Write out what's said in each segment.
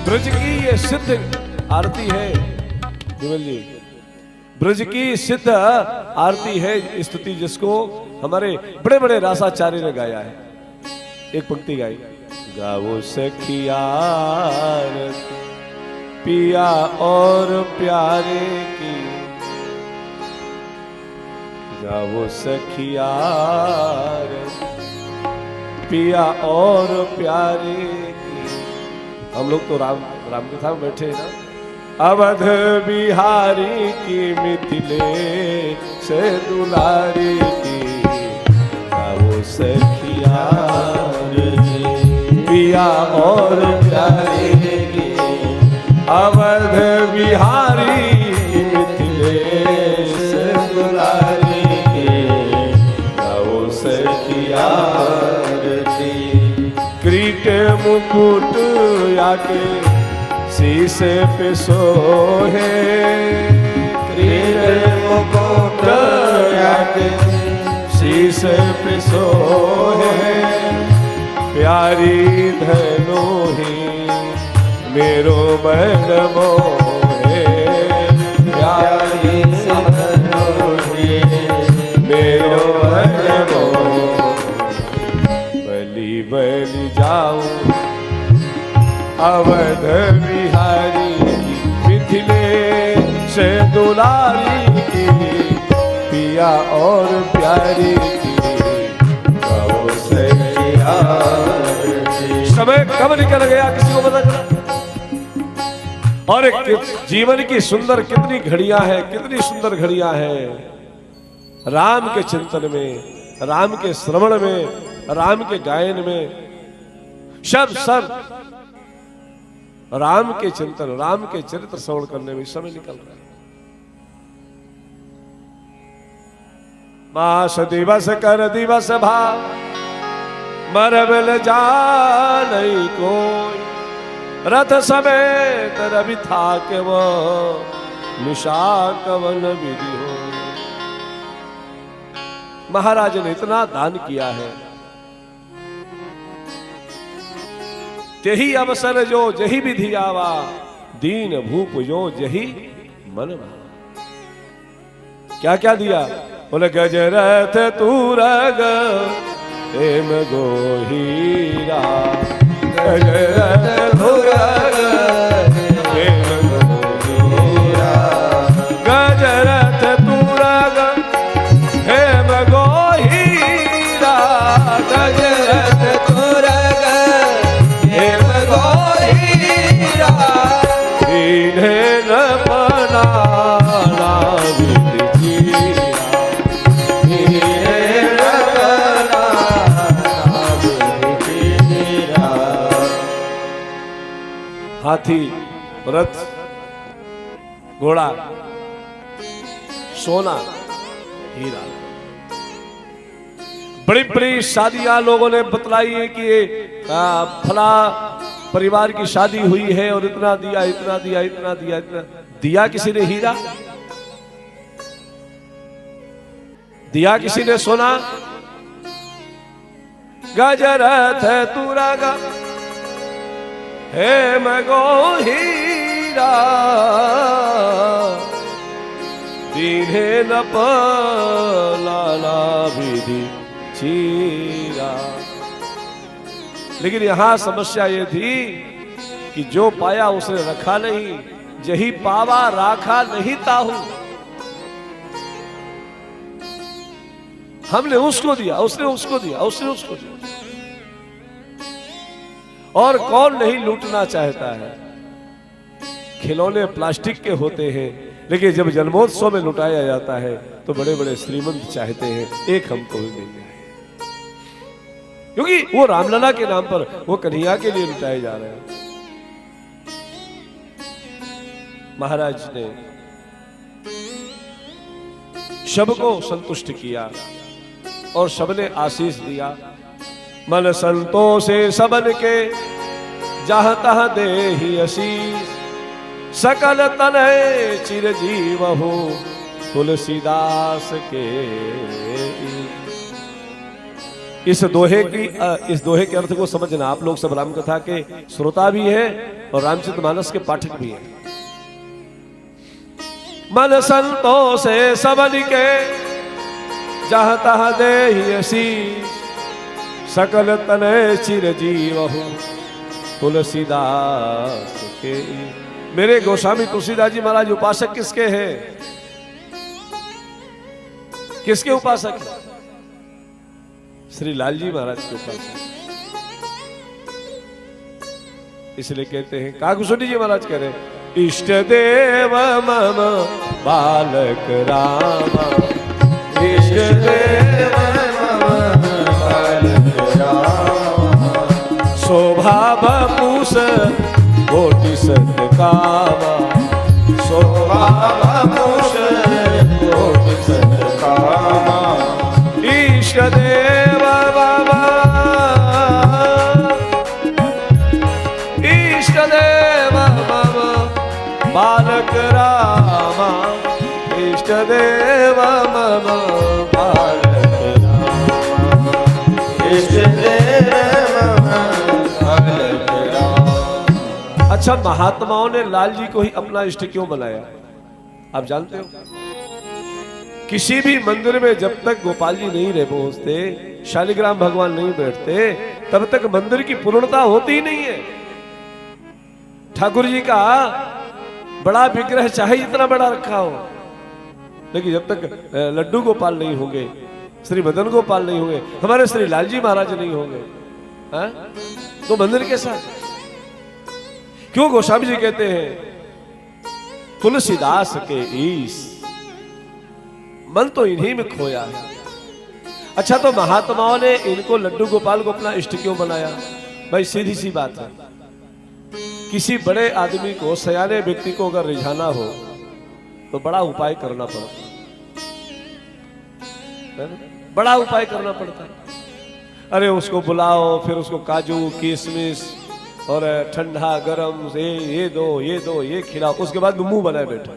ब्रज की ये सिद्ध आरती है विमल जी, ब्रज की सिद्ध आरती है, स्तुति जिसको हमारे बड़े बड़े रासाचार्य ने गाया है। एक पंक्ति गाई, गाओ सखिया पिया और प्यारे की, गाओ सखिया पिया और प्यारे की। हम लोग तो राम कथा में बैठे हैं ना। अवध बिहारी की मिथिले से दुलारी की, गाओ सखिया पिया और प्यारे की। अवध बिहारी की मिथिले से दुलारी की, गाओ सखिया किरीट मुकुट आके शीश पे सोहे, किरीट मुकुट आके शीश पे सोहे। प्यारी धनोही मेरो मन मोहे, प्यारी धनोही मेरो मन मोहे। बलि बलि जाऊं अवध बिहारी की, मिथिले से दुलारी की, पिया और प्यारी की, गाओ सखिया। समय कब निकल गया किसी को पता चला? और एक जीवन की सुंदर कितनी घड़ियां हैं, कितनी सुंदर घड़ियां हैं राम के चिंतन में, राम के श्रवण में, राम के गायन में। सब राम के चिंतन, राम के चरित्र श्रवण करने में समय निकल रहा है। मास दिवस कर दिवस भाव मरबल जानई कोई, रथ समेत रवि था के वो निशा कवन विधि हो। महाराज ने इतना दान किया है, तेही अवसर जो जही विधि आवा, दीन भूप जो जही मन भावा। क्या क्या दिया? बोले गजरथ तूरग हेम गोहीरा, गजरथ तूरग हेम गोहीरा, गजरथ तूरग हेम गोहीरा, गजरथ तूरग हेम गोहीरा। इन्हें न बनाना विधि जीरा, इन्हें न बनाना विधि जीरा। हाथी, रथ, घोड़ा, सोना, हीरा। बड़ी बड़ी शादियां लोगों ने बतलाई है कि ये फला परिवार की शादी हुई है और इतना दिया, इतना दिया, इतना दिया, इतना दिया। किसी ने हीरा दिया, किसी ने सोना। गजरथ तूरगा हेम गोहीरा, दीन्हे न पलाना विधि चीरा। लेकिन यहां समस्या ये थी कि जो पाया उसने रखा नहीं, जही पावा राखा नहीं ताहू। हमने उसको दिया, उसने उसको दिया, उसने उसको दिया। और कौन नहीं लूटना चाहता है? खिलौने प्लास्टिक के होते हैं, लेकिन जब जन्मोत्सव में लुटाया जाता है तो बड़े बड़े श्रीमंत चाहते हैं एक हमको भी मिल जाए, क्योंकि वो रामलला के नाम पर, वो कन्हैया के लिए लुटाए जा रहे हैं। महाराज ने सबको संतुष्ट किया और सबने आशीष दिया। मन संतोषे सबन के जहाँ तहाँ दे ही आशीष, सकल तनय चिरजीव हो तुलसीदास के। इस दोहे के अर्थ को समझना। आप लोग सब राम कथा के श्रोता भी हैं और रामचरितमानस के पाठक भी हैं। मन संतोष सबन के जहाँ तहाँ देहि आशीष, सकल तनय चिरजीवहु तुलसीदास के। मेरे गोस्वामी तुलसीदास जी महाराज उपासक किसके हैं? किसके उपासक हैं? श्री लाल जी महाराज के उपासक। इसलिए कहते हैं, काकुसुनी जी महाराज कह रहे हैं, इष्ट देव मम बालक रामा, इष्ट देव मम बालक रामा, शोभा बपूस कोटि सत्कामा, शोभा बपूस कोटि सत्कामा, इष्ट देव बाबा, इष्ट देव बाबा बालक रामा, इष्ट देव मम बालक रामा, इष्ट देव मम बालक रामा। अच्छा, महात्माओं ने लाल जी को ही अपना इष्ट क्यों बनाया? आप जानते हो, किसी भी मंदिर में जब तक गोपाल जी नहीं रह पहुंचते, शालिग्राम भगवान नहीं बैठते, तब तक मंदिर की पूर्णता होती ही नहीं है। ठाकुर जी का बड़ा विग्रह चाहे जितना बड़ा रखा हो, लेकिन जब तक लड्डू गोपाल नहीं होंगे, श्री मदन गोपाल नहीं होंगे, हमारे श्री लाल जी महाराज नहीं होंगे, तो मंदिर के साथ क्यों? गोस्वामी जी कहते हैं, तुलसीदास के ईश मन तो इन्हीं में खोया है। अच्छा, तो महात्माओं ने इनको लड्डू गोपाल को अपना इष्ट क्यों बनाया? भाई सीधी सी बात है, किसी बड़े आदमी को, सयाने व्यक्ति को अगर रिझाना हो तो बड़ा उपाय करना पड़ता है, बड़ा उपाय करना पड़ता है। अरे उसको बुलाओ, फिर उसको काजू किशमिश और ठंडा गरम से ये दो ये खिलाओ, उसके बाद मुंह बनाए बैठो,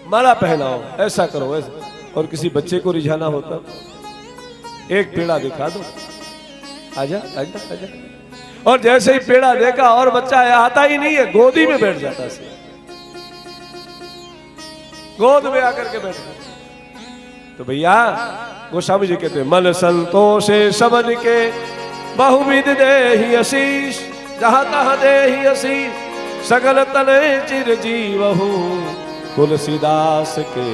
माला पहनाओ, ऐसा करो ऐसा। और किसी बच्चे को रिझाना होता, एक पेड़ा दिखा दो, आजा आजा आजा, और जैसे ही पेड़ा देखा और बच्चा आता ही नहीं है, गोदी में बैठ जाता है, गोद में आकर के बैठ गया। तो भैया गोस्वामी जी कहते हैं, मन संतोषे सबन के बहुविध देहि आशीष, जहां तहां देहि आशीष, सकल तनय चिरजीवहु तुलसीदास के।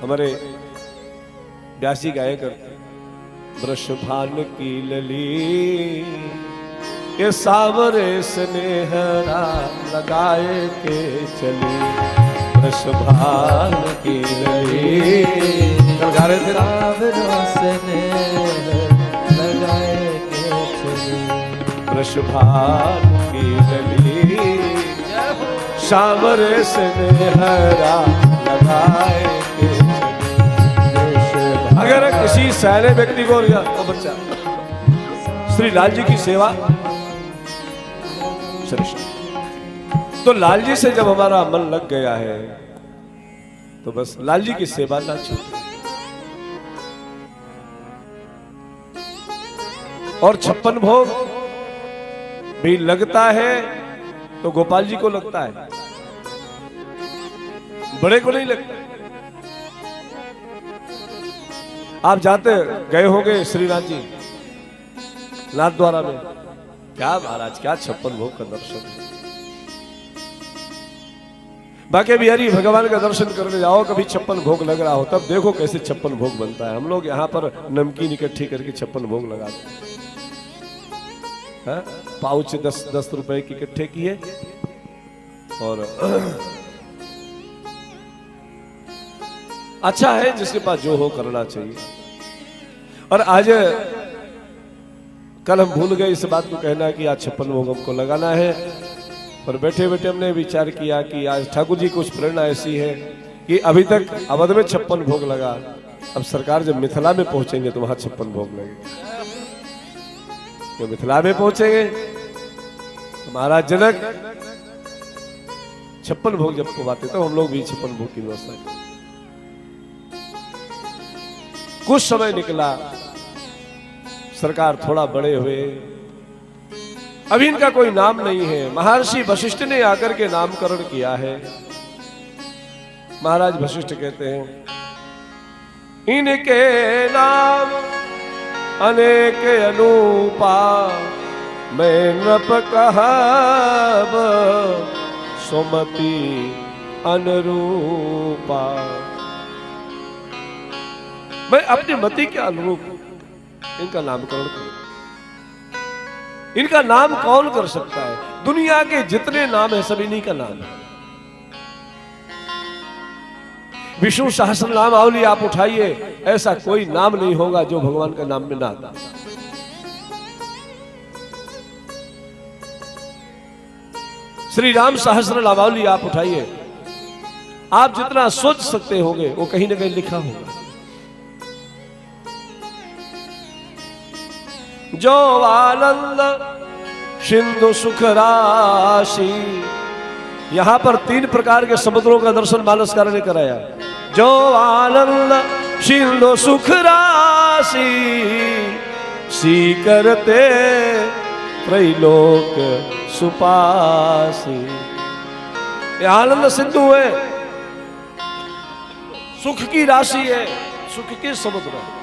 हमारे व्यास जी गाया करते, वृषभान की लली ये सावरे स्नेहरा लगाए के चली, वृषभान की लली गा रहे थे, सावरे स्नेह लगाए के चली, वृषभान की लली सावरे स्नेहरा लगाए के। अगर किसी सैने व्यक्ति को तो बच्चा, श्री लाल जी की सेवा श्रेष्ठ। तो लाल जी से जब हमारा मन लग गया है तो बस लाल जी की सेवा ना छूटे। और 56 भोग भी लगता है तो गोपाल जी को लगता है, बड़े को नहीं लगता। आप जाते गए होंगे श्रीनाथ जी नाथ द्वारा में, क्या महाराज, क्या 56 भोग का दर्शन है। बाकी बिहारी भगवान का दर्शन करने जाओ, कभी 56 भोग लग रहा हो, तब देखो कैसे 56 भोग बनता है। हम लोग यहाँ पर नमकीन इकट्ठी करके 56 भोग लगाते हैं, पाउच 10 रुपए की इकट्ठे किए और अच्छा है जिसके पास जो हो करना चाहिए। और आज कल हम भूल गए इस बात को कहना कि आज 56 भोग हमको लगाना है, पर बैठे बैठे हमने विचार किया कि आज ठाकुर जी कुछ प्रेरणा ऐसी है कि अभी तक अवध में 56 भोग लगा, अब सरकार जब मिथिला में पहुंचेंगे तो वहां 56 भोग लगेंगे। तो मिथिला में पहुंचेंगे तो महाराज जनक 56 भोग जब पवाते तो हम लोग भी 56 भोग की व्यवस्था की। कुछ समय निकला, सरकार थोड़ा बड़े हुए, अभी इनका कोई नाम नहीं है। महर्षि वशिष्ठ ने आकर के नामकरण किया है। महाराज वशिष्ठ कहते हैं, इनके नाम अनेक अनूपा, मैं नृप कहब सुमति अनुरूपा। मैं अपनी मति के अनुरूप इनका नामकरण करूं। इनका नाम कौन कर सकता है? दुनिया के जितने नाम है सब इन्हीं का नाम है। विष्णु सहस्त्र नाम आवली आप उठाइए, ऐसा कोई नाम नहीं होगा जो भगवान का नाम में ना आता। श्री राम सहस्त्र नामावली आप उठाइए, आप जितना सोच सकते होंगे वो कहीं ना कहीं लिखा होगा। जो आनंद सिंधु सुख राशि, यहां पर 3 प्रकार के समुद्रों का दर्शन मानसकार ने कराया। जो आनंद सिंधु सुख राशि, सी करते त्रैलोक सुपासी। ये आनंद सिंधु है, सुख की राशि है, सुख के समुद्र है।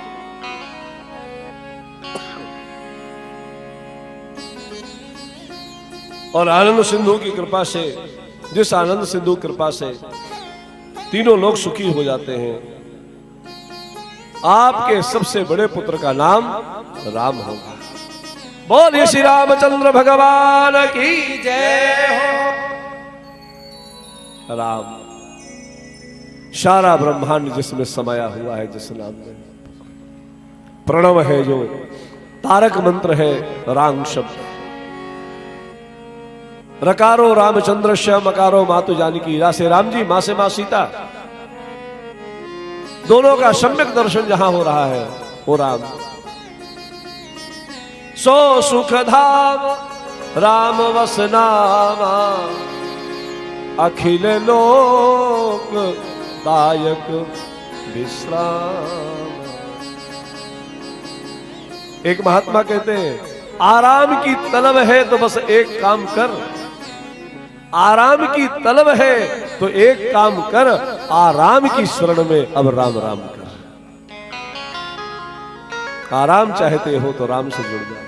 और आनंद सिंधु की कृपा से, जिस आनंद सिंधु कृपा से तीनों लोग सुखी हो जाते हैं। आपके सबसे बड़े पुत्र का नाम राम होगा। बोलिए श्री रामचंद्र भगवान की जय हो। राम सारा ब्रह्मांड जिसमें समाया हुआ है, जिस नाम में प्रणव है, जो तारक मंत्र है राम शब्द। रकारो रामचंद्र श्याम, मकारो मातु जानकी, रा से राम जी, मां से मां सीता। दोनों का सम्यक दर्शन जहां हो रहा है वो राम। सो सुख धाम राम वसनामा, अखिल लोक दायक विश्राम। एक महात्मा कहते हैं, आराम की तलब है तो बस एक काम कर। आराम की तलब है तो एक काम कर, आराम की शरण में अब राम राम कर। आराम चाहते हो तो राम से जुड़ जाओ।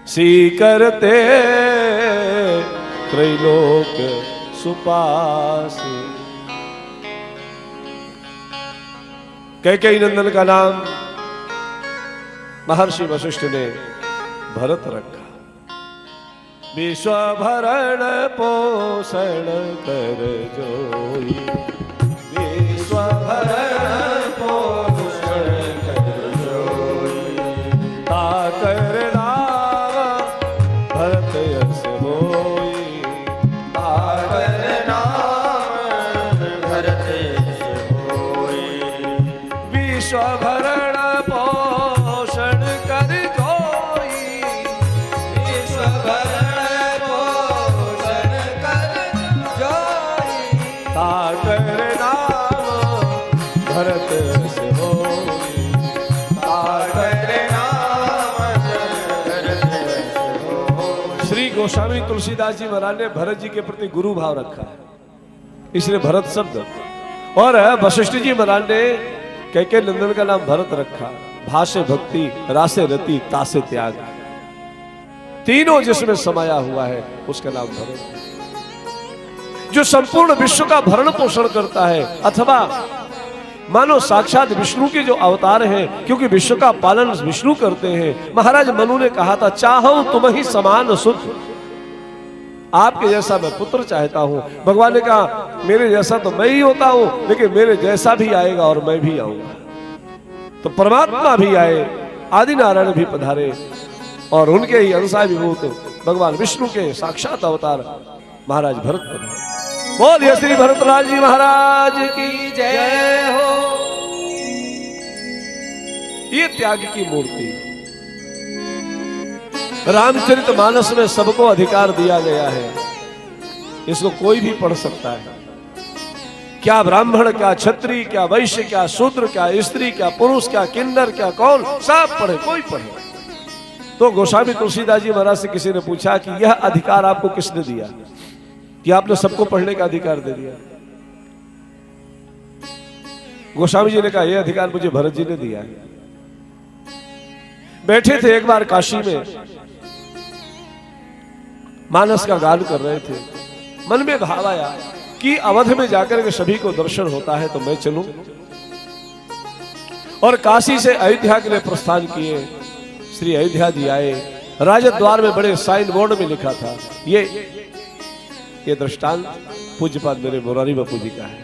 सी करते त्रैलोक सुपासी। कैकेयी नंदन का नाम महर्षि वशिष्ठ ने भरत रखा। विश्व भरण पोषण कर जोई, विश्व भरण पोषण कर जोई। ताकर नाम भरत यश होई, ताकर नाम भरत यश होई। विश्व भरण पोषण कर जोई, विश्व भरण गोस्वामी तुलसीदास जी महाराज ने भरत जी के प्रति गुरु भाव रखा है, इसलिए भरत शब्द। और वशिष्ठ जी महाराज ने कैकेयी नंदन का नाम भरत रखा। भाषे भक्ति, रासे रति, तासे त्याग, तीनों जिसमें समाया हुआ है उसका नाम भरत। जो संपूर्ण विश्व का भरण पोषण करता है, अथवा मानो साक्षात विष्णु के जो अवतार हैं, क्योंकि विश्व का पालन विष्णु करते हैं। महाराज मनु ने कहा था, चाहो तुम ही समान सुत, आपके जैसा मैं पुत्र चाहता हूं। भगवान ने कहा, मेरे जैसा तो मैं ही होता हूं, लेकिन मेरे जैसा भी आएगा और मैं भी आऊंगा। तो परमात्मा भी आए, आदि नारायण भी पधारे, और उनके ही अंशाभिभूत भगवान विष्णु के साक्षात अवतार महाराज भरत पधारे। बोलिए श्री भरतलाल जी महाराज की जय हो। ये त्याग की मूर्ति। रामचरितमानस में सबको अधिकार दिया गया है। इसको कोई भी पढ़ सकता है। क्या ब्राह्मण, क्या क्षत्रिय, क्या वैश्य, क्या शूद्र, क्या स्त्री, क्या पुरुष, क्या किन्नर, क्या कौन, सब पढ़े, कोई पढ़े। तो गोस्वामी तुलसीदास जी महाराज से किसी ने पूछा कि यह अधिकार आपको किसने दिया कि आपने सबको पढ़ने का अधिकार दे दिया? गोस्वामी जी ने कहा, यह अधिकार मुझे भरत जी ने दिया है। बैठे थे एक बार काशी में, मानस का गान कर रहे थे। मन में भाव आया कि अवध में जाकर के सभी को दर्शन होता है तो मैं चलूं, और काशी से अयोध्या के लिए प्रस्थान किए। श्री अयोध्या जी आए, राजद्वार में बड़े साइन बोर्ड में लिखा था, ये दृष्टांत पूज्यपाद मेरे मुरारी बापू जी का है,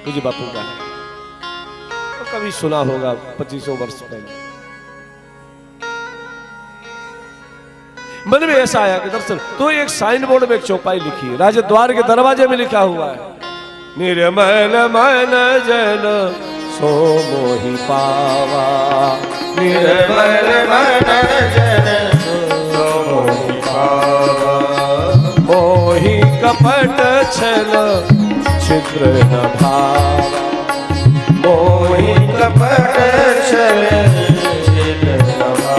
पूज्य बापू का है, तो कभी सुना होगा 2500 वर्ष पहले। मन में ऐसा आया कि दर्शन, तो एक साइन बोर्ड में एक चौपाई लिखी है, राजद्वार के दरवाजे में लिखा हुआ है, निर्मल मन जन सो मोहि पावा, निर्मल मन जन सो मोहि पावा, मोहि कपट छल छिद्र न भावा, मोहि कपट छल छिद्र न भावा।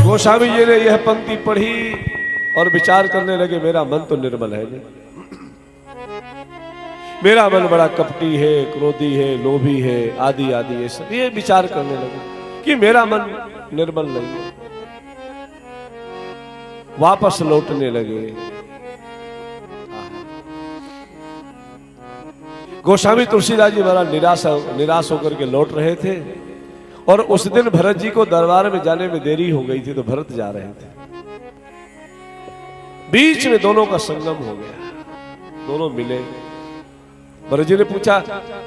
गोस्वामी जी ने यह पंक्ति पढ़ी और विचार करने लगे, मेरा मन तो निर्मल है नहीं, मेरा मन बड़ा कपटी है, क्रोधी है, लोभी है, आदि आदि, ये सब ये विचार करने लगे कि मेरा मन निर्मल नहीं है। वापस लौटने लगे। गोस्वामी तुलसीदास जी महाराज निराश होकर के लौट रहे थे, और उस दिन भरत जी को दरबार में जाने में देरी हो गई थी, तो भरत जा रहे थे। बीच में दोनों का संगम हो गया, दोनों मिले। भरत जी ने पूछा,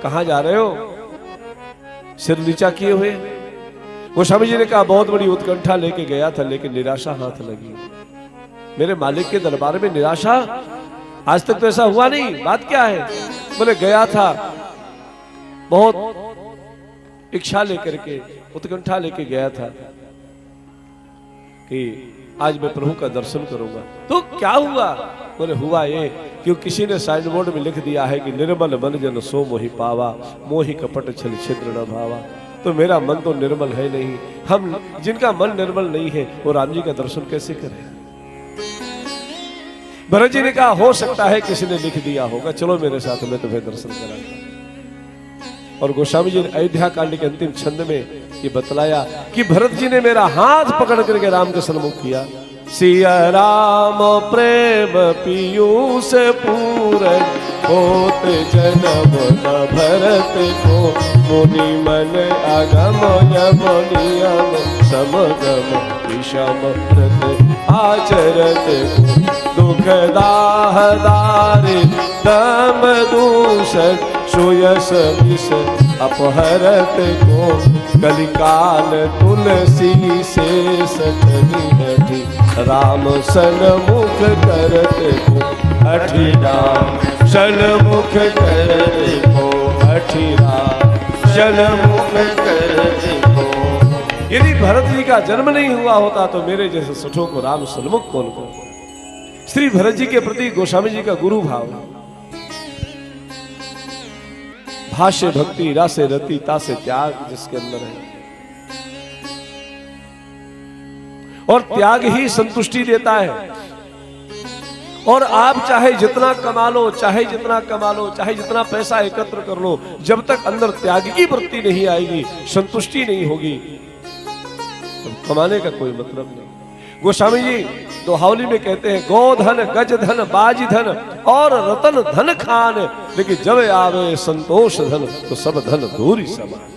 कहां जा रहे हो, सिर नीचा किए हुए? गोस्वामी जी ने कहा, बहुत बड़ी उत्कंठा लेके गया था, लेकिन निराशा हाथ लगी। मेरे मालिक के दरबार में निराशा, आज तक तो ऐसा हुआ नहीं, बात क्या है? बोले, गया था, बहुत इच्छा लेकर के, उत्कंठा लेके गया था कि आज मैं प्रभु का दर्शन करूंगा। तो क्या हुआ? बोले, हुआ ये कि किसी ने साइन बोर्ड में लिख दिया है कि निर्मल मन जन सो मोहि पावा, मोहि कपट छल छिद्र न भावा। तो मेरा मन तो निर्मल है नहीं, हम जिनका मन निर्मल नहीं है वो राम जी का दर्शन कैसे करें? भरत जी ने कहा, हो सकता है किसी ने लिख दिया होगा, चलो मेरे साथ, मैं तुम्हें दर्शन कराऊंगा। और गोस्वामी जी ने अयोध्या कांड के अंतिम छंद में ये बतलाया कि भरत जी ने मेरा हाथ पकड़ करके राम के सन्मुख किया। सिया राम प्रेम पीयूष पूरन, होत जन्म न भरत को, मुनि मन अगम यम नियम, समगम विषम व्रत आचरत, दुख दाह दारि दम दूषण, सुयस विष अपहरत को, कलिकाल तुलसी से सठनी, राम सन्मुख करत को, अठि राम सन्मुख करत को, अठि राम सन्मुख करत को। यदि भरत जी का जन्म नहीं हुआ होता तो मेरे जैसे सठों को राम सन्मुख कौन को? श्री भरत जी के प्रति गोस्वामी जी का गुरु भाव, भाष्य भक्ति रासे रति तासे त्याग जिसके अंदर है, और त्याग ही संतुष्टि देता है। और आप चाहे जितना कमा लो, चाहे जितना कमा लो, चाहे जितना पैसा एकत्र कर लो, जब तक अंदर त्याग की वृत्ति नहीं आएगी, संतुष्टि नहीं होगी, तो कमाने का कोई मतलब नहीं। गोस्वामी जी दोहावली में कहते हैं, गोधन गज धन बाजी धन और रतन धन खान, लेकिन जब आवे संतोष धन तो सब धन दूरी समान।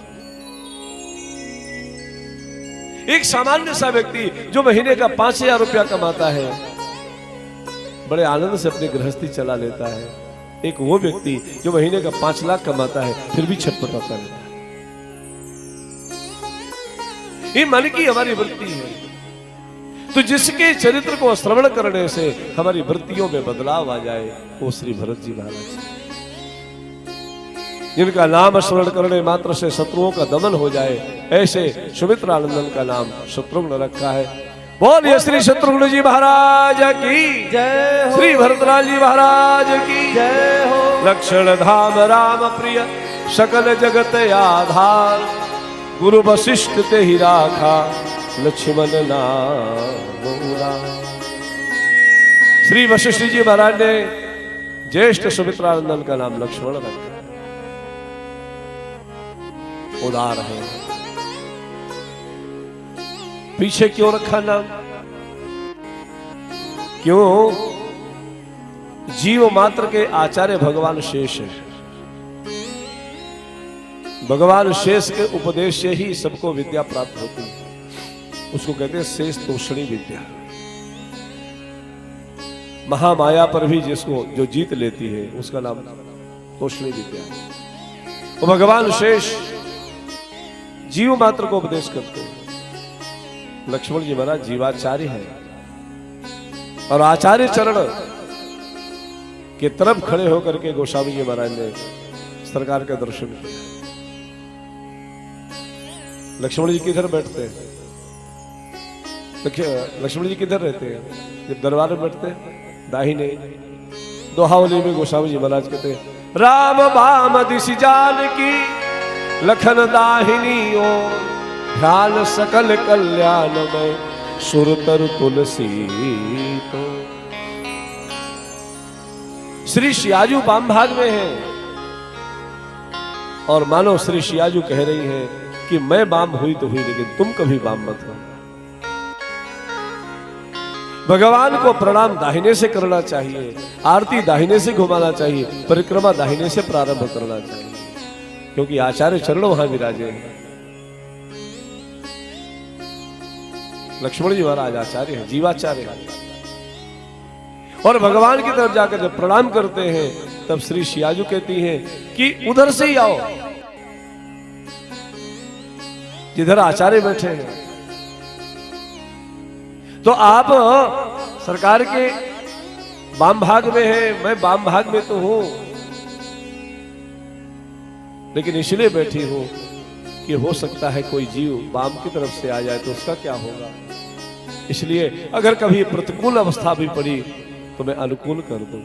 एक सामान्य सा व्यक्ति जो महीने का 5000 रुपया कमाता है, बड़े आनंद से अपनी गृहस्थी चला लेता है। एक वो व्यक्ति जो महीने का 5 लाख कमाता है, फिर भी छटपटाता रहता है। ये मन की हमारी वृत्ति है। तो जिसके चरित्र को श्रवण करने से हमारी वृत्तियों में बदलाव आ जाए, वो श्री भरत जी महाराज, जिनका नाम स्मरण करने मात्र से शत्रुओं का दमन हो जाए, ऐसे सुमित्रानंदन का नाम शत्रुघ्न रखा है। बोलिए श्री शत्रुघ्न जी महाराज की जय हो। श्री भरतलाल जी महाराज की जय हो। लक्षण धाम राम प्रिय सकल जगत आधार गुरु वशिष्ठ ते ही राखा लक्ष्मण नाम। श्री वशिष्ठ जी महाराज ने ज्येष्ठ सुमित्रानंदन का नाम लक्ष्मण रखा। उदार है। पीछे क्यों रखा नाम? क्यों? जीव मात्र के आचार्य भगवान शेष है। भगवान शेष के उपदेश से ही सबको विद्या प्राप्त होती है। उसको कहते हैं शेष तोषणी विद्या। महामाया पर भी जिसको जो जीत लेती है उसका नाम तोषणी विद्या है। तो भगवान शेष जीव मात्र को उपदेश करते हैं। लक्ष्मण जी महाराज जीवाचार्य है और आचार्य चरण के तरफ खड़े होकर के गोस्वामी जी महाराज ने सरकार के दर्शन किए। लक्ष्मण जी किधर बैठते हैं? लक्ष्मण जी किधर रहते हैं? जब दरबार में बैठते हैं दाहिने। दोहावली में गोस्वामी जी महाराज कहते हैं राम बाम दिशि जान की लखन दाहिनी ओर ध्यान सकल कल्याण में सुरतर तुलसी तो। श्री सियाजू वाम भाग में है और मानो श्री सियाजू कह रही है कि मैं वाम हुई तो हुई लेकिन तुम कभी वाम मत हो। भगवान को प्रणाम दाहिने से करना चाहिए, आरती दाहिने से घुमाना चाहिए, परिक्रमा दाहिने से प्रारंभ करना चाहिए, क्योंकि आचार्य चरण वहां विराजे हैं। लक्ष्मण जी महाराज आचार्य हैं, जीवाचार्य हैं। और भगवान की तरफ जाकर जब प्रणाम करते हैं तब श्री सियाजू कहती हैं कि उधर से ही आओ जिधर आचार्य बैठे हैं। तो आप सरकार के वाम भाग में हैं, मैं वाम भाग में तो हूं, लेकिन इसलिए बैठी हूं कि हो सकता है कोई जीव वाम की तरफ से आ जाए तो उसका क्या होगा। इसलिए अगर कभी प्रतिकूल अवस्था भी पड़ी तो मैं अनुकूल कर दूं।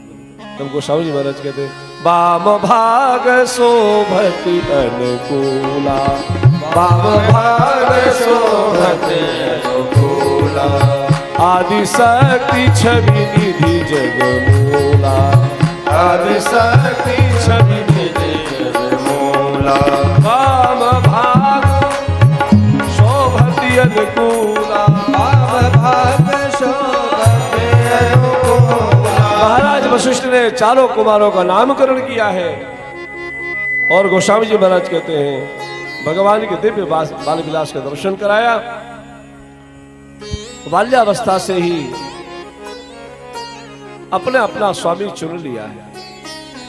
तब गोस्वामी जी महाराज कहते वाम भाग शोभति अनुकूला, वाम भाग शोभति अनुकूला, आदि शक्ति छवि निधि जगमूला, आदि शक्ति छवि निधि जगमूला, वाम भाग शोभति अनुकूला, वाम भाग शोभति अनुकूला। महाराज वशिष्ठ ने चारों कुमारों का नामकरण किया है और गोस्वामी जी महाराज कहते हैं भगवान के दिव्य बाल विलास का दर्शन कराया। बाल्यावस्था से ही अपने अपना स्वामी चुन लिया है।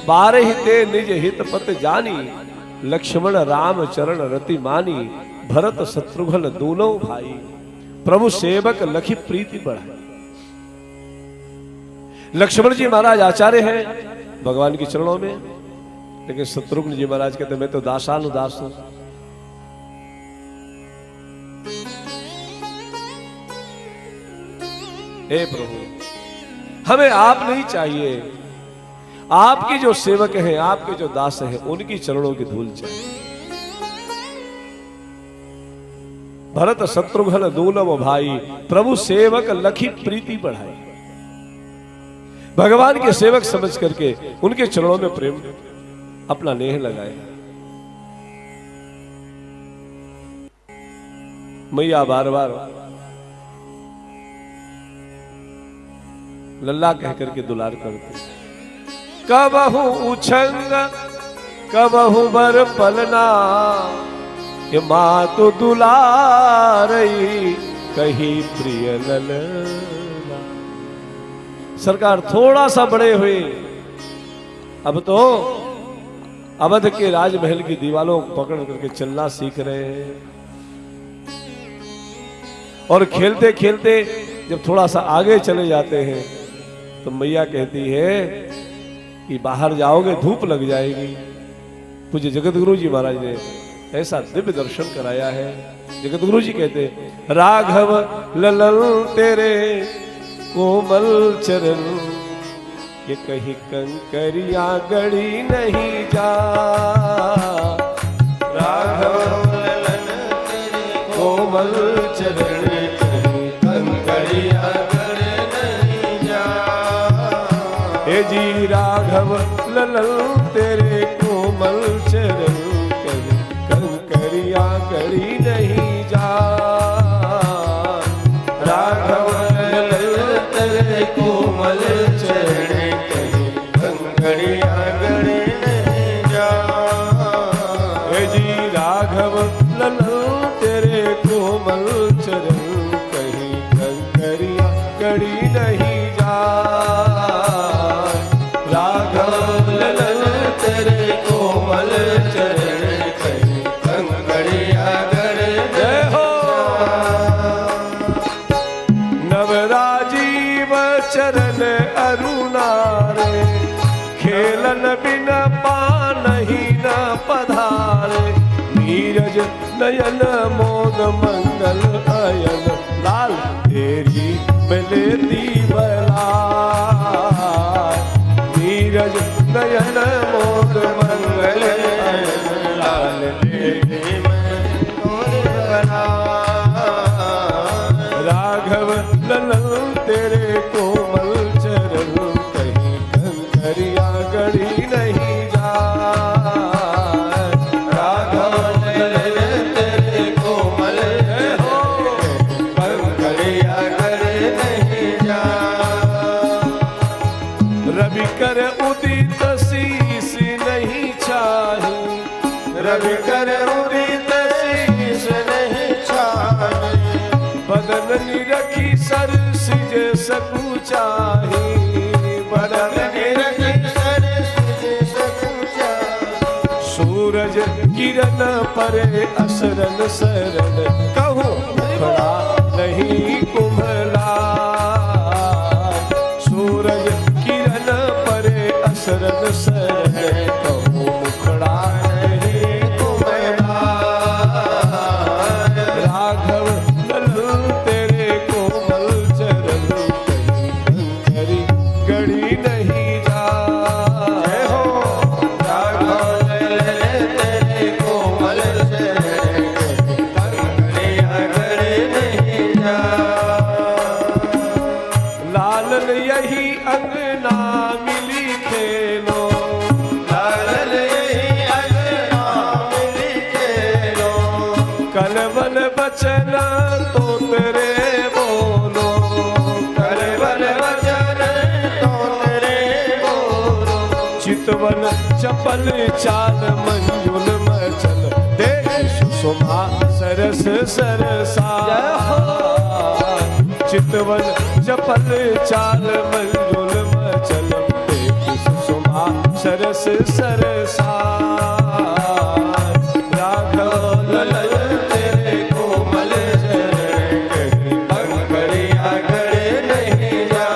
12 हिते निज हित पत जानी, लक्ष्मण राम चरण रति मानी, भरत शत्रुघ्न दोनों भाई, प्रभु सेवक लखी प्रीति बढ़ाई। लक्ष्मण जी महाराज आचार्य हैं भगवान के चरणों में, लेकिन शत्रुघ्न जी महाराज कहते मैं तो दासानुदास हूं। हे प्रभु हमें आप नहीं चाहिए, आपके जो सेवक हैं, आपके जो दास हैं, उनकी चरणों की धूल चाहिए। भरत शत्रुघ्न दोनों भाई, प्रभु सेवक लखी प्रीति बढ़ाई। भगवान के सेवक समझ करके उनके चरणों में प्रेम अपना नेह लगाए। मैया बार बार लल्ला कह करके दुलार करते। कबहू उछंग कबहू बर पलना, ये माँ तो दुलारई कही प्रिय ललना। सरकार थोड़ा सा बड़े हुए, अब तो अवध के राजमहल की दीवारों को पकड़ करके चलना सीख रहे हैं और खेलते खेलते जब थोड़ा सा आगे चले जाते हैं तो मैया कहती है कि बाहर जाओगे धूप लग जाएगी। पूज्य जगत गुरु जी महाराज ने ऐसा दिव्य दर्शन कराया है। जगत गुरु जी कहते राघव ललन तेरे कोमल चरण, ये कहीं कंकरिया गड़ी नहीं जा। राघव ललन तेरे कोमल चरण, कहीं कंकरिया गड़ी नहीं जा। हे जी राघव ललन तेरे कोमल चरण, कहीं कंकरिया गड़ी नहीं जा। राघव ललन तेरे कोमल चरण, कहीं कंकरिया गड़ी नहीं जा। हे जी राघव ललन तेरे कोमल चरण, कहीं कंकरिया गड़ी नहीं जा। राघव ललन तेरे कोमल चरण, कहीं कंकरिया गड़ी जय हो। नवराजीव चरण अरुणारे, खेलन बिन पानहि न पधारे। नीरज नयन मोद मंगल अयन, लाल तेरी बलेती बलाय। नीरज नयन मोद मंगल अयन, लाल तेरी मोद बलाय। राघव ललन तेरे कोमल चरण, कहीं कंकरिया गड़ी नहीं जा। राघव ललन तेरे कोमल चरण, कंकरिया गड़ी नहीं जा। रवि कर उदित शीस नहीं छाही, रवि कर उदित शीस नहीं छाही। बदन निरखी सर सिज सकू चाही, बदन निरखी सर सिज सकू चाही। सूरज किरण परे असरन सरन, कहूँ खड़ा नहीं कुम्हला। सूरज किरण परे असरन सरन, कहूँ मुखड़ा नहीं कुम्हला। राघव ललन तेरे कोमल चरण, कहीं कंकरी गड़ी नहीं जा। जय हो। राघव ललन तेरे कोमल चरण, कंकरिया गड़ी नहीं जा। लालन यही अंगना मिली खेलो, लालन यही अंगना मिली खेलो। कलवल बचन तो तेरे बोलो, कलवल बचन तो तेरे बोलो। चितवन चपल चाल मंजुल मचल, देख सुषमा सरस सरसा। चितवन चपल चाल मंजुल मचल, देख सुषमा सरस सरसा। राघव ललन तेरे कोमल चरण, कहीं कंकरिया गड़ी नहीं जा।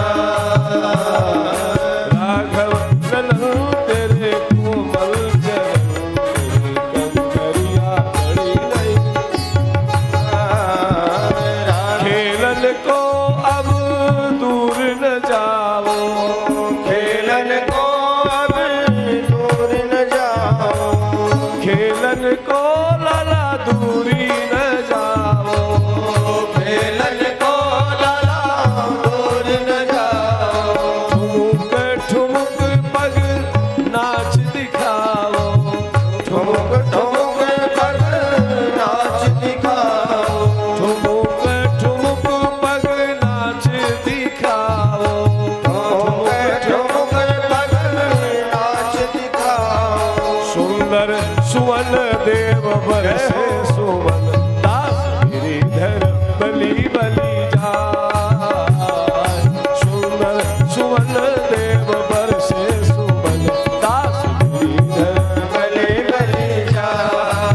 राघव ललन तेरे कोमल चरण, कहीं कंकरिया गड़ी नहीं जा। खेलन को अब दूर न जाओ, खेलन को अब दूर न जाओ। खेलन को लाला दूरी न जाओ, खेलन को लाला दूर न जाओ। ठुमुक ठुमुक पग नाच दिखाओ, ठुमुक ठुमुक पग नाच दिखाओ। ठुमुक ठुमुक पग नाच दिखाओ, ठुमुक ठुमुक पग नाच दिखाओ। सुंदर सुवन देव बरसे सुवन, दास गिरिधर बलि बलि जाय। सुंदर सुवन देव बरसे सुवन, दास गिरिधर बलि बलि जाय।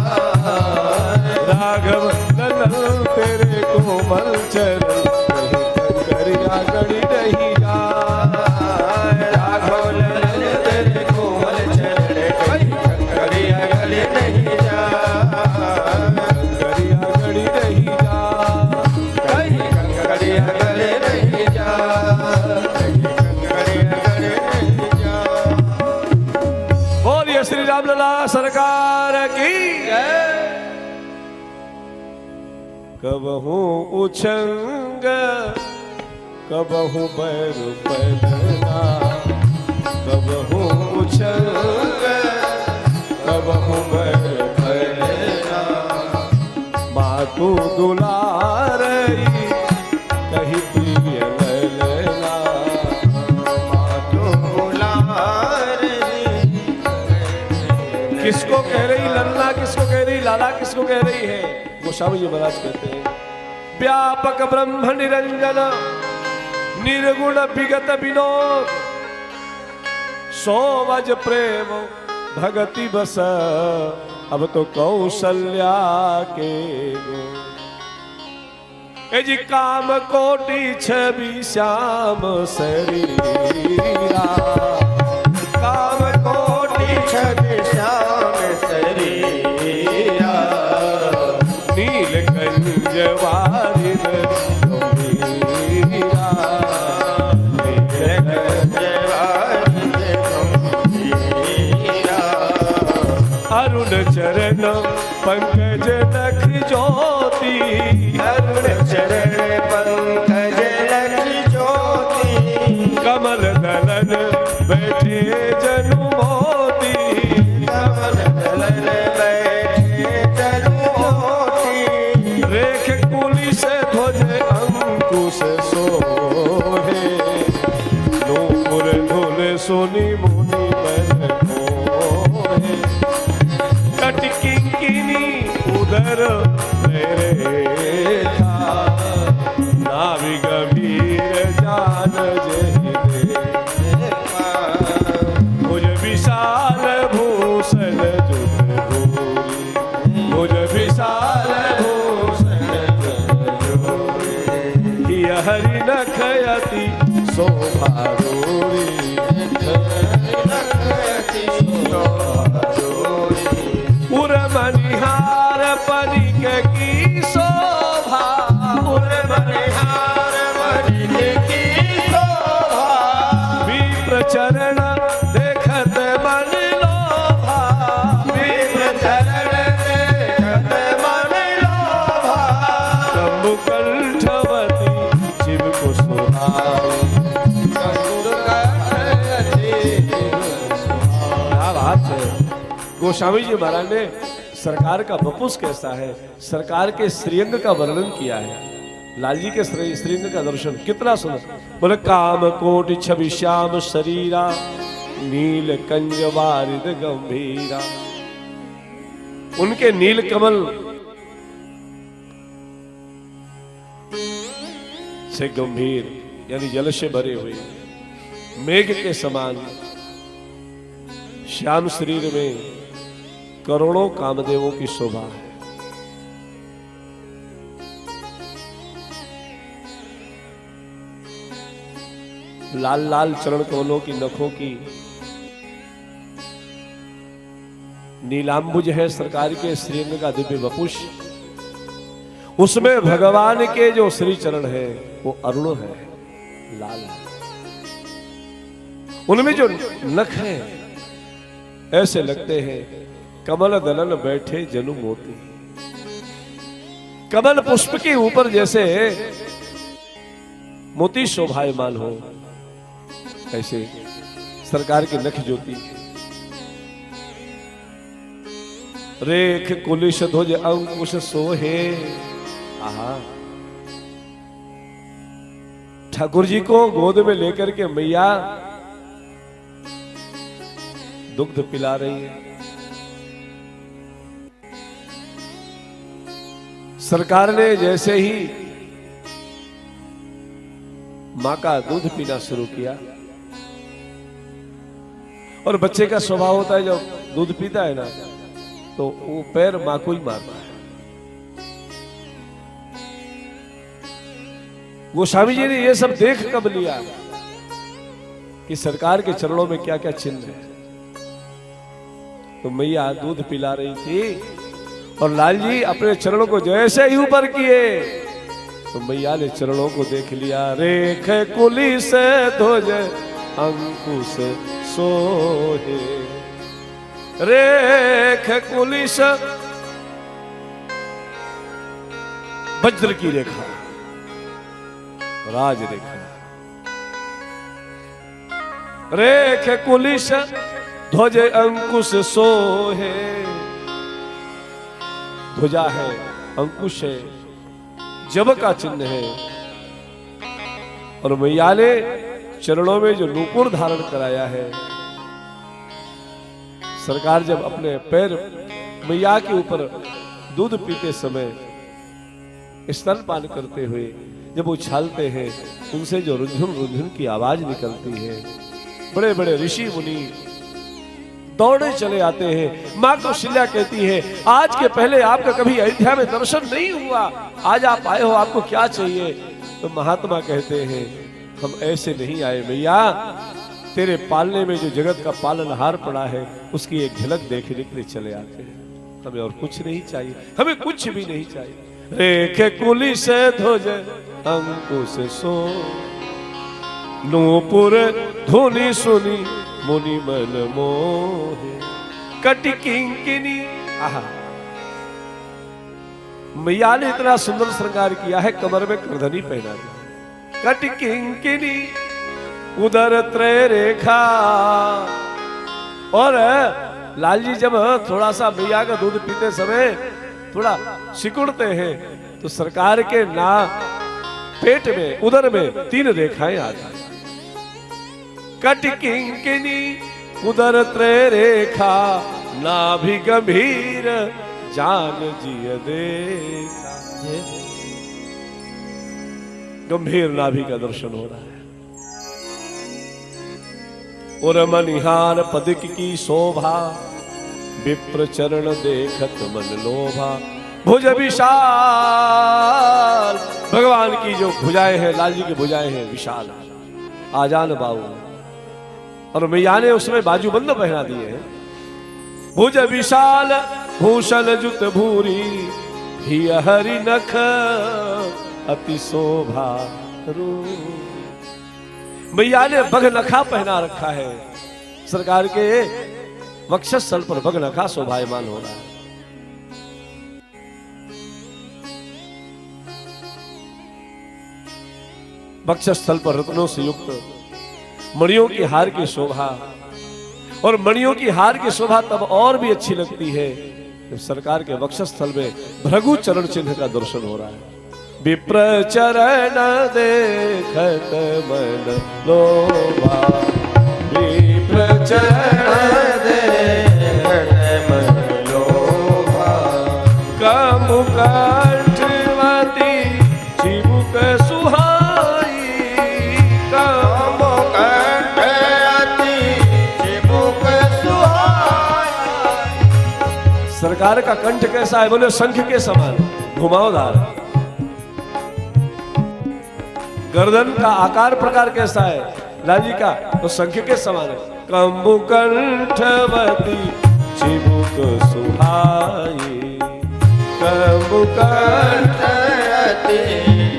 राघव ललन तेरे कोमल चरण, कहीं कंकरिया गड़ी नहीं जा। राघव ललन तेरे कोमल चरण, कहीं कंकरिया गड़ी नहीं जा। श्री रामलला सरकार की जय। कबहू उछंग कबहू बैर पलना, कबहू उछंग कबहू बैर पलना, मातु दुलारई कही प्रिय ललना, मातु दुलारई। किसको कह रही ललना, किसको कह रही लाला, किसको कह रही है? गोस्वामी जी महाराज कहते हैं व्यापक ब्रह्म निरंजन निर्गुण विगत विनोद, सोवज प्रेम भगति बस, अब तो कौशल्या के गो। ए जी काम कोटि छवि श्याम शरीरा, काम कोटि छवि श्याम शरीरा, नीलकंज वारिद गंभीरा, नीलकंज वारिद गंभीरा, अरुण चरण पंकज नख ज्योति, अरुण चरण पंकज नख ज्योति, कमल दलन बैठे जनु मोती, कमल दलन बैठे जनु मोती, रेख कुली से ध्वज अंकुश सोहे, नूपुर धुल सोनी मुनि बन मोहे, कटकिंकिनी उदर मेरे था, नाभि गंभीर जान जहि देखा, भुज विशाल भूषण जुग भूरि, भुज विशाल भूषण जुग भूरि, हरि नखयति शोभा रूरी, उर्मनिहार परिक की शोभा, उर्मनिहार परिक की शोभा, विप्र चरण देखत मन लोभा, विप्र चरण देखत मन लोभा, शंभु कंठवती शिव को सुहाए, शंभु कंठवती शिव को सुहाए। क्या बात है। गोस्वामी जी महाराज ने सरकार का बपुस कैसा है, सरकार के श्रीअंग का वर्णन किया है। लाल जी के श्रीअंग का दर्शन कितना सुंदर। बोले काम कोटि छवि श्याम शरीरा, नील कंज वारिद गंभीरा। उनके नील कमल से गंभीर यानी जल से भरे हुए मेघ के समान श्याम शरीर में करोड़ों कामदेवों की शोभा है। लाल लाल चरण कमलों की नखों की नीलांबुज है सरकार के श्रीअंग का दिव्य वपुष। उसमें भगवान के जो श्री चरण है वो अरुण है, लाल है। उनमें जो नख है ऐसे लगते हैं कमल दलन बैठे जनु मोती। कमल पुष्प के ऊपर जैसे मोती शोभायमान हो ऐसे सरकार के नख ज्योति। रेख कुलिश ध्वज अंकुश सोहे। आहा, ठाकुर जी को गोद में लेकर के मैया दुग्ध पिला रही है। सरकार ने जैसे ही मां का दूध पीना शुरू किया, और बच्चे का स्वभाव होता है जब दूध पीता है ना तो वो पैर मां को ही मारता है। गोस्वामी जी ने ये सब देख कब लिया कि सरकार के चरणों में क्या क्या चिन्ह है। तो मैया दूध पिला रही थी और लाल जी अपने चरणों को जैसे ही ऊपर किए तो मैया ने चरणों को देख लिया। रेख कुली से ध्वज अंकुश सोहे। रेख कुलिश वज्र की रेखा, राज रेखा। रेख कुलिश ध्वज अंकुश सोहे, ध्वजा है, अंकुश है, जब का चिन्ह है। और मैया ने चरणों में जो नूपुर धारण कराया है, सरकार जब अपने पैर मैया के ऊपर दूध पीते समय स्तनपान करते हुए जब उछालते हैं, उनसे जो रुझुन रुझुन की आवाज निकलती है, बड़े बड़े ऋषि मुनि दौड़े चले आते हैं। मां कौशल्या कहती है, आज के पहले आपका कभी अयोध्या में दर्शन नहीं हुआ, आज आप आए हो, आपको क्या चाहिए? तो महात्मा कहते हैं, हम ऐसे नहीं आए मैया, तेरे पालने में जो जगत का पालनहार पड़ा है उसकी एक झलक देखने के लिए चले आते हैं। हमें और कुछ नहीं चाहिए, हमें कुछ भी नहीं चाहिए। रेखे कुलिश ध्वज अंकुश सो, नूपुर धुनि सुनी मुनि मन मोहे, कटि किंकिनी। आहा, मैया ने इतना सुंदर श्रृंगार किया है, कमर में करधनी पहना दी, कटि किंकिनी उदर त्रय रेखा। और लाल जी जब थोड़ा सा मैया का दूध पीते समय थोड़ा सिकुड़ते हैं तो सरकार के ना पेट में, उदर में 3 रेखाएं आ जाती। कटि किंकिनी उदर त्रय रेखा, नाभि गंभीर जान जिय देखा। गंभीर नाभि का दर्शन हो रहा है। और मनिहार पदिक की शोभा, विप्र चरण देखत मन लोभा। भुज विशाल, भगवान की जो भुजाएं हैं, लाल जी की भुजाएं हैं विशाल, आजान बाहु, और मैया ने उसमें बाजूबंद पहना दिए हैं। भुज विशाल भूषण जुत भूरी, ही हरि नख अति शोभा रूप। मैया ने बघनखा पहना रखा है, सरकार के वक्षस्थल पर बघनखा शोभायमान हो रहा है। वक्षस्थल पर रत्नों से युक्त मणियों की हार की शोभा, और मणियों की हार की शोभा तब और भी अच्छी लगती है जब सरकार के वक्षस्थल में भृगु चरण चिन्ह का दर्शन हो रहा है। विप्र चरण देखत मन लोभा, विप्र चरण देखत मन लोभा। कमुकंठवती चिबुक सुहाई, कमुकंठवती चिबुक सुहाई। सरकार का कंठ कैसा है? बोले शंख के समान घुमावदार। गर्दन का आकार प्रकार कैसा है? लाल जी का तो शंख के समान है। कंठवती चिबुक सुहाई, कंठवती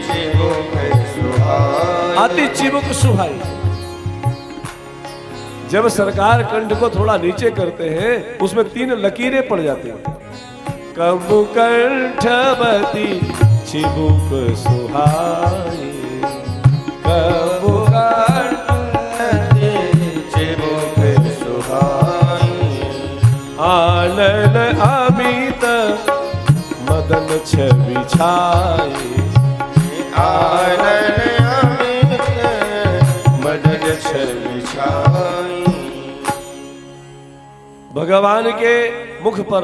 चिबुक सुहाई, अति चिबुक सुहाई। जब सरकार कंठ को थोड़ा नीचे करते हैं उसमें 3 लकीरें पड़ जाती हैं। कंठवती चिबुक सुहाई, आनन अमित मदन छवि छाई, आनन अमित मदन छवि छाई। भगवान के मुख पर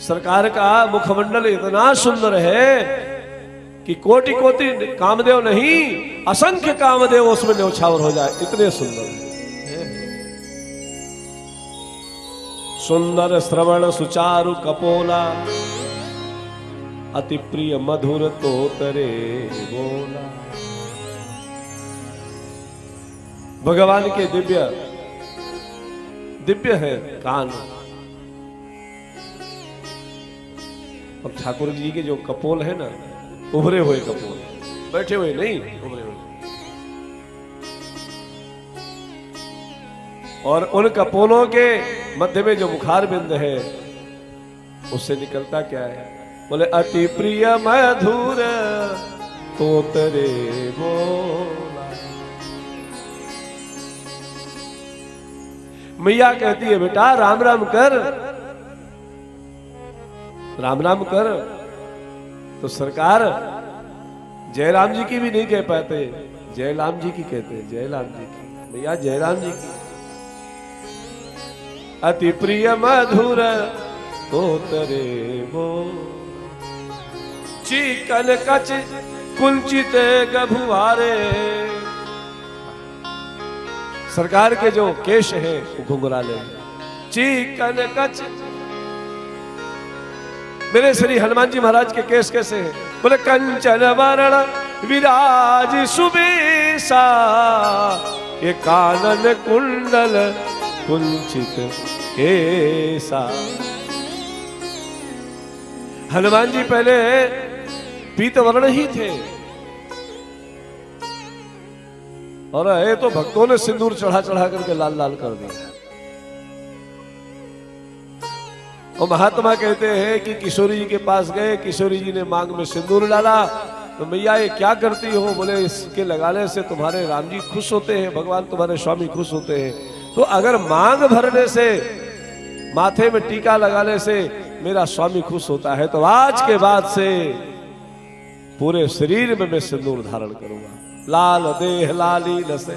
सरकार का मुखमंडल इतना सुंदर है कि कोटि कोटि कामदेव नहीं, असंख्य कामदेव उसमें न्यौछावर हो जाए, इतने सुंदर है। सुंदर श्रवण सुचारु कपोला, अति प्रिय मधुर तोतरे बोला। भगवान के दिव्य है कान, और ठाकुर जी के जो कपोल है ना, उभरे हुए कपोल, बैठे हुए नहीं, उभरे हुए। और उन कपोलों के मध्य में जो मुखार बिंद है उससे निकलता क्या है? बोले अति प्रिय मधुर तो तेरे बोला। मैया कहती है बेटा राम राम कर, राम राम कर। तो सरकार जयराम जी की भी नहीं कह पाते, जयराम जी की कहते हैं, जयराम जी की। भैया जयराम जी की अति प्रिय मधुर तो तेरे वो चिकन कच कुंचित गभुआरे। सरकार के जो केश है वो घुंघराले, चिकन कच। मेरे श्री हनुमान जी महाराज के केस कैसे हैं? बोले कंचन वरण विराज सुबेसा, ये कानन कुंडल कुंचित केसा। हनुमान जी पहले पीत वर्ण ही थे, और ये तो भक्तों ने सिंदूर चढ़ा चढ़ा करके लाल लाल कर दिया। और महात्मा कहते हैं कि किशोरी जी के पास गए, किशोरी जी ने मांग में सिंदूर डाला, तो मैया ये क्या करती हो? बोले इसके लगाने से तुम्हारे राम जी खुश होते हैं, भगवान तुम्हारे स्वामी खुश होते हैं। तो अगर मांग भरने से, माथे में टीका लगाने से मेरा स्वामी खुश होता है, तो आज के बाद से पूरे शरीर में मैं सिंदूर धारण करूंगा। लाल देह लाली लसे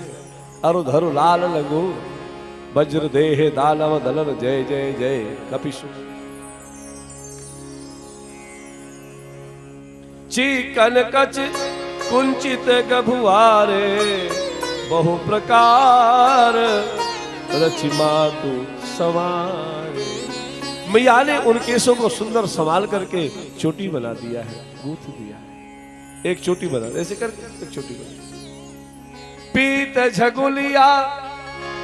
अरु धरु लाल लगू, वज्र देह दानव दलन जय जय जय कपिशु। चिकन कच कुंचित गभुआरे, बहु प्रकार रचि मातु सवारे। मैया ने उन केसों को सुंदर संभाल करके चोटी बना दिया है, गूंथ दिया है। एक चोटी बना, ऐसे करके एक चोटी बना। पीत झगुलिया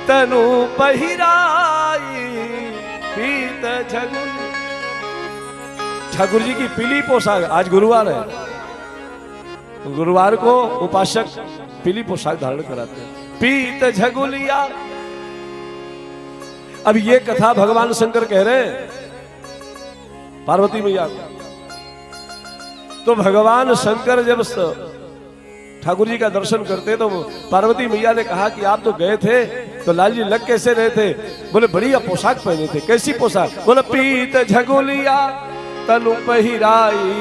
तनु पहिराई, पीत झगुल। ठाकुर जी की पीली पोशाक, आज गुरुवार है, गुरुवार को उपासक पीली पोशाक धारण कराते हैं। पीत झगुलिया। अब ये कथा भगवान शंकर कह रहे हैं पार्वती मैया को। तो भगवान शंकर जब ठाकुर जी का दर्शन करते तो पार्वती मैया ने कहा कि आप तो गए थे तो लाल जी लग कैसे रहे थे? बोले बढ़िया पोशाक पहने थे। कैसी पोशाक? बोले पीत झगुलिया तनु पहिराई,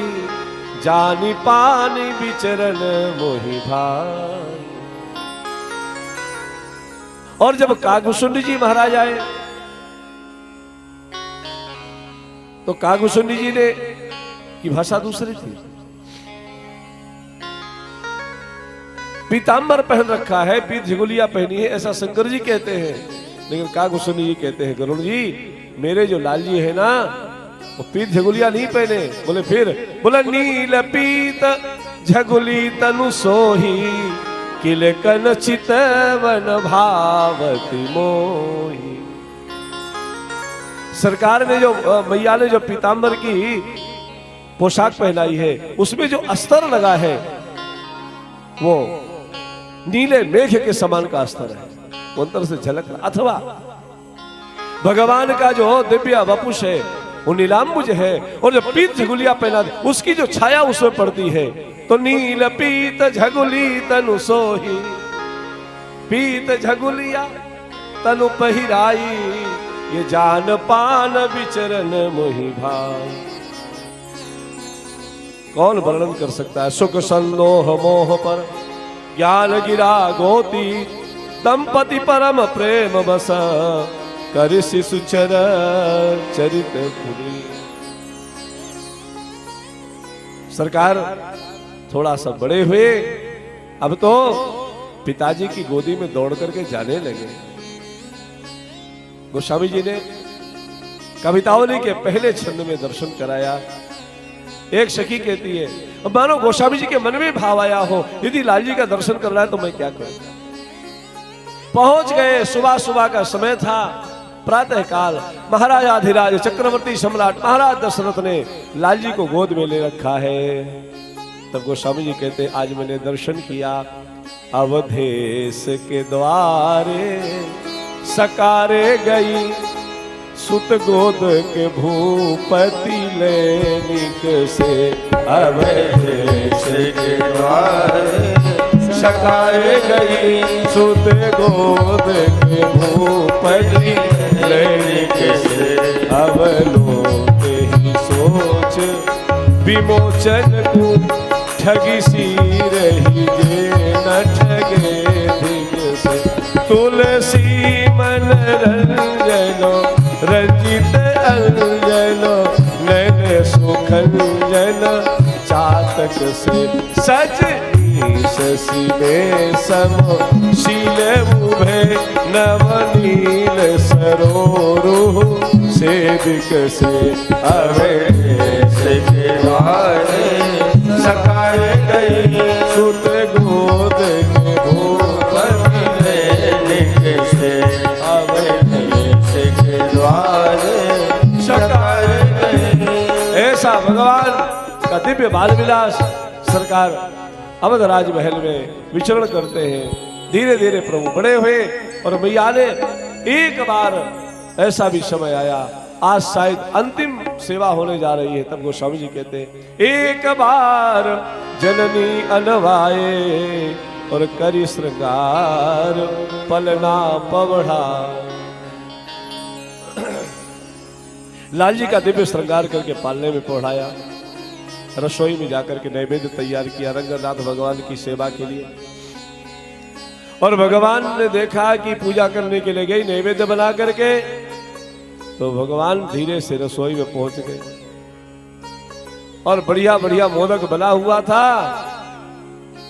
जानी पानी विचरण मोहि भाई। और जब कागभूषुंडी जी महाराज आए तो कागभूषुंडी जी ने की भाषा दूसरी थी। पीतांबर पहन रखा है, पीत झगुलिया पहनी है, ऐसा शंकर जी कहते हैं। लेकिन कागभूषुंडी जी कहते हैं गरुड़ जी मेरे जो लाल जी है ना वो पीत झगुलिया नहीं पहने। बोले फिर? बोला नील पीत झगुली तनु सोही, किलकन चितवन भावती मोही। सरकार ने जो मैया ने जो पीतांबर की पोशाक पहनाई है उसमें जो अस्तर लगा है वो नीले मेघ के समान का अस्तर है, वो अंतर से झलक रहा। अथवा भगवान का जो दिव्य वपुष है वो नीलांबुज है, और जो पीत झगुलिया पहना उसकी जो छाया उसमें पड़ती है। तो नील पीत झगुली तनु सोही, पीत झगुलिया तनु पहिराई, ये जान पान विचरण मोहि भाई। कौन वर्णन कर सकता है? सुख संदोह मोह पर ज्ञान गिरा गोती, दंपति परम प्रेम बस कर शिशु चर चरित पुरी। सरकार थोड़ा सा बड़े हुए, अब तो पिताजी की गोदी में दौड़ करके जाने लगे। गोस्वामी जी ने कवितावली के पहले छंद में दर्शन कराया। एक सखी कहती है मानो गोस्वामी जी के मन में भाव आया हो, यदि लाल जी का दर्शन कर रहा है तो मैं क्या करूं। पहुंच गए, सुबह सुबह का समय था, प्रातः काल। महाराजाधिराज चक्रवर्ती सम्राट महाराज दशरथ ने लाल जी को गोद में ले रखा है। तब गोस्वामी जी कहते आज मैंने दर्शन किया, अवधेश के द्वारे सकारे गई सुत गोद के भूपति लेनिक से अवधेश के द्वार सखाए गई सुत गोद के भूपति लेनिक से अवलोके ही सोच विमोचन को ठगी सी रही जे न ठगे धिग से तुलसी मन रंजनो रंजित अंजनो नैन सुखंजन चातक से सज शशि में सम शील उभे नवनील सरोरु सेविक से अवधेश के द्वारे सखाए गई सुत गोद के भूपति लेनिक से अवधेश के द्वारे सखाए गई। ऐसा भगवान का दिव्य बाल विलास सरकार अवध राजमहल में विचरण करते हैं। धीरे धीरे प्रभु बड़े हुए और मैया ने एक बार ऐसा भी समय आया, आज शायद अंतिम सेवा होने जा रही है, तब गोस्वामी जी कहते हैं एक बार जननी अनवाए और करी श्रृंगार पलना पवढ़ा। लाल जी का दिव्य श्रृंगार करके पालने में पढ़ाया, रसोई में जाकर के नैवेद्य तैयार किया रंगनाथ भगवान की सेवा के लिए। और भगवान ने देखा कि पूजा करने के लिए गई नैवेद्य बना करके, तो भगवान धीरे से रसोई में पहुंच गए और बढ़िया बढ़िया मोदक बना हुआ था।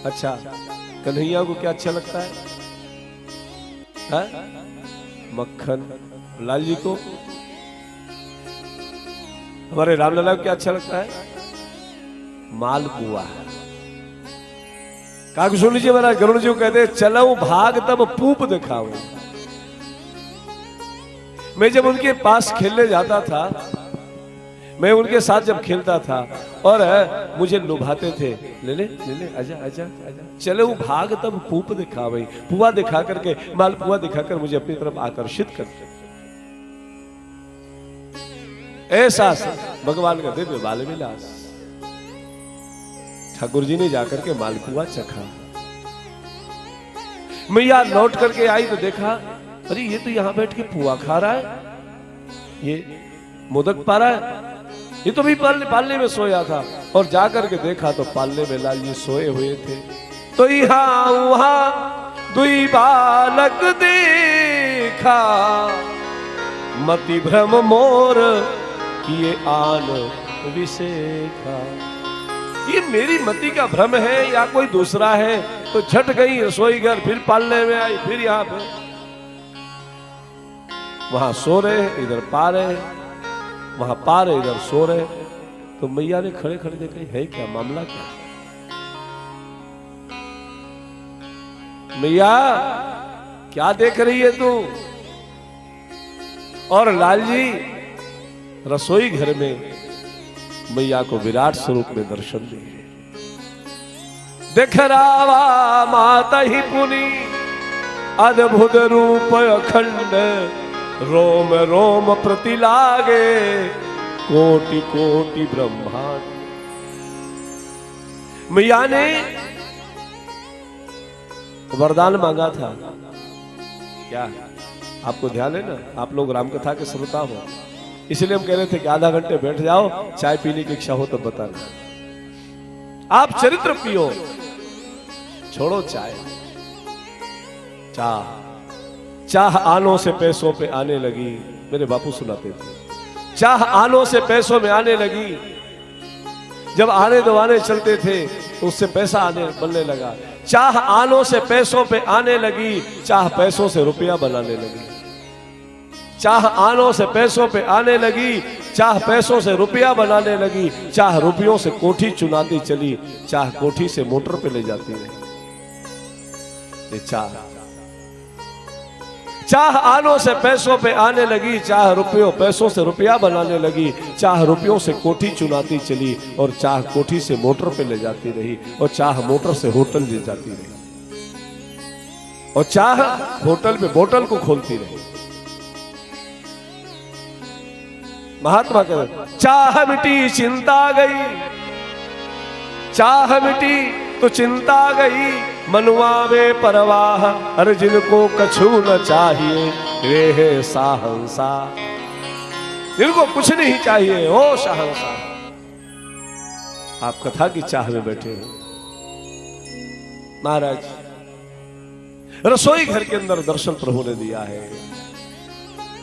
अच्छा, कन्हैया को क्या अच्छा लगता है? मक्खन। लाल जी को, हमारे रामलला को क्या अच्छा लगता है? मालपुआ। काक सुन लीजिए महाराज, गरुड़ जी को कहते चलो भाग तब पूप दिखाओ। मैं जब उनके पास खेलने जाता था, मैं उनके साथ जब खेलता था और मुझे लुभाते थे, ले ले ले ले आजा आजा आजा, चलो भाग तब पूप दिखावे। पुआ दिखा करके, मालपुआ दिखाकर मुझे अपनी तरफ आकर्षित करते। ऐसा भगवान का दिव्य बाल विलास। ठाकुर जी ने जाकर के मालपुआ चखा। मैया लौट करके आई तो देखा, अरे ये तो यहां बैठ के पुआ खा रहा है, ये मोदक पा रहा है, ये तो भी पालने में सोया था। और जाकर के देखा तो पालने में लाल जी सोए हुए थे। तो यहाँ वहां दुई बालक देखा, मति भ्रम मोर किए आन विशेखा। ये मेरी मति का भ्रम है या कोई दूसरा है? तो झट गई रसोई घर, फिर पालने में आई, फिर यहाँ पे वहां सो रहे, इधर पा रहे, वहां पा रहे, इधर सो रहे। तो मैया ने खड़े खड़े देखा, है क्या मामला, क्या मैया क्या देख रही है तू? और लाल जी रसोई घर में मैया को विराट स्वरूप में दर्शन दिए। देख रावा माता ही पुनी अद्भुत रूप अखंड, रोम रोम प्रति लागे कोटि कोटि ब्रह्मांड। मैया ने वरदान मांगा था, क्या आपको ध्यान है ना? आप लोग रामकथा के श्रोता हो, इसलिए हम कह रहे थे कि आधा घंटे बैठ जाओ, चाय पीने की इच्छा हो तो बताना। आप चरित्र पियो, छोड़ो चाय। चाह चाह आनों से पैसों पे आने लगी, मेरे बापू सुनाते थे। चाह आनों से पैसों में आने लगी, जब आने दवाने चलते थे तो उससे पैसा आने बनने लगा। चाह आनों से पैसों पे आने लगी, चाह पैसों से रुपया बनाने लगी। चाह आनों से पैसों पे आने लगी, चाह पैसों से रुपया बनाने लगी। चाह रुपयों से कोठी चुनाती चली, चाह कोठी से मोटर पे ले जाती रही। ये चाह आनों से पैसों पे आने लगी, चाह रुपयों पैसों से रुपया बनाने लगी। चाह रुपयों से कोठी चुनाती चली और चाह कोठी से मोटर पे ले जाती रही, और चाह मोटर से होटल ले जाती रही, और चाह होटल में बोतल को खोलती रही। महात्मा कहते चाह मिटी चिंता गई, चाह मिटी तो चिंता गई, मनुआ में परवाह हर जिनको कछु न चाहिए, वे है साहंसा। जिनको कुछ नहीं चाहिए ओ शाहंसा। आप कथा की चाह में बैठे हो महाराज, रसोई घर के अंदर दर्शन प्रभु ने दिया है।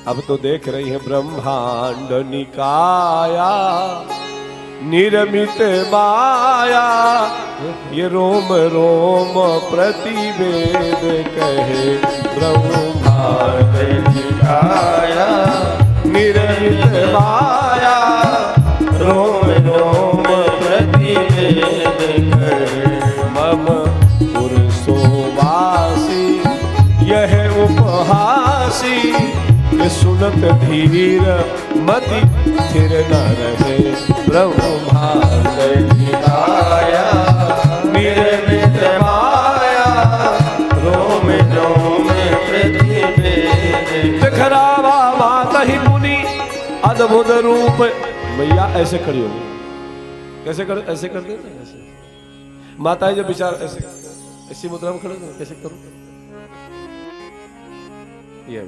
अब तो देख रही है ब्रह्मांड निकाया निर्मित माया, ये रोम रोम प्रतिवेद कहे ब्रह्मांड निकाया निर्मित माया, रोम रोम प्रतिवेद कहे मम पुरुषोवासी, यह उपहासी सुनत धीर मति स्थिर न रहे, ब्रह्मांड निकाया निर्मित माया, रोम रोम प्रतिवेद। खरावा माता ही मुनि अद्भुत रूप। मैया ऐसे खड़ी होगी, कैसे कर, ऐसे कर देते ऐसे माता जब विचार ऐसे ऐसी मुद्रा में खड़े कैसे करूं ये